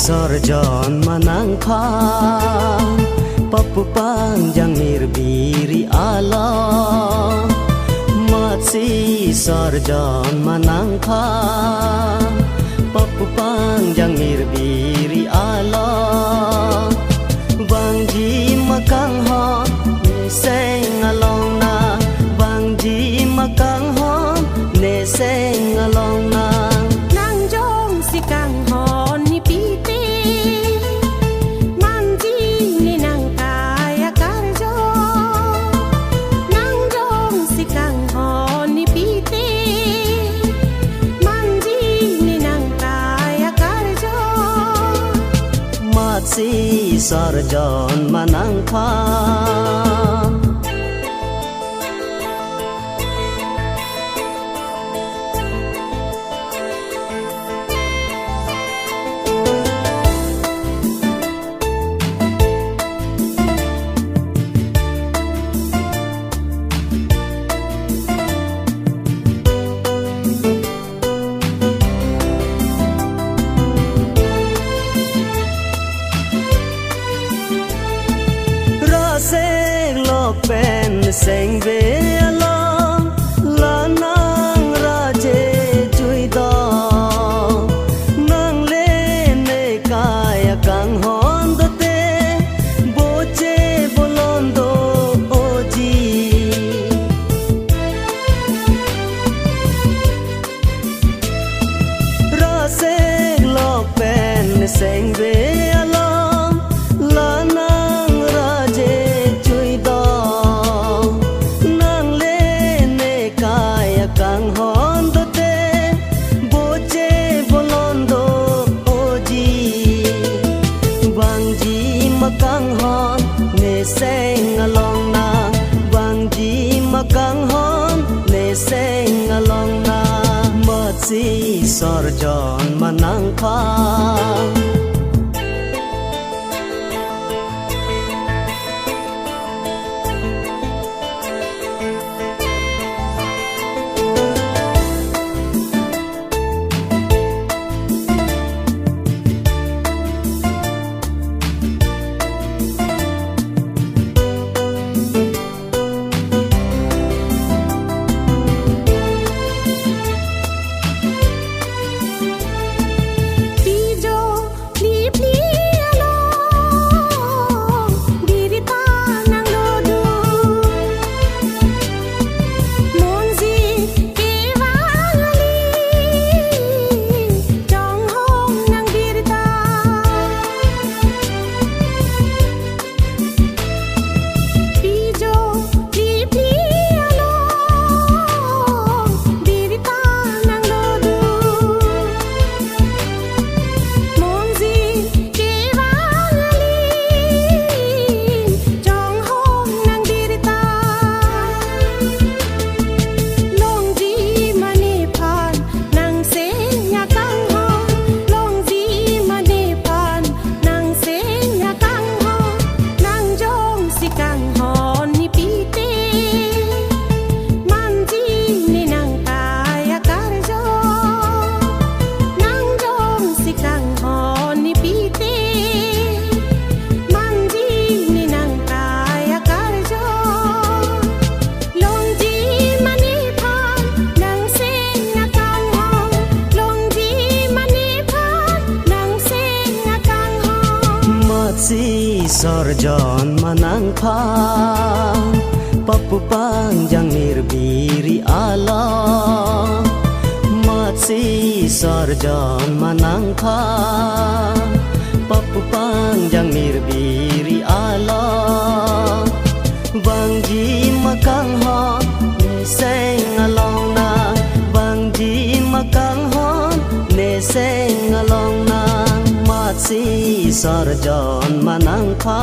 sorjon manangkha papu panjang nirbiri ala matsi sorjon manangkha papu panjang nirbiri ala bangji makang ho ne seng along na bangji makang ho ne seng along na nang jong si kang ho ni piti manji ni nang kaya karjo nang jong si kang ho ni piti manji ni nang kaya karjo matsi sorjon manangkha pen seng ve lo la nang ra je chui do nang le ne kaya kang hon do te bo che bolon do oji ra se lo pen seng ve lo la nang ra je kang hon do te boche bolondo oji bangji makang hon ne seng along na bangji makang hon ne seng along na matsi sorjon manangkha sorjon manangkha papu panjang nirbiri ala matsi sorjon manangkha papu panjang nirbiri ala bangji makang ho ne seng along na bangji makang ho ne seng along na matsi sorjon manangkha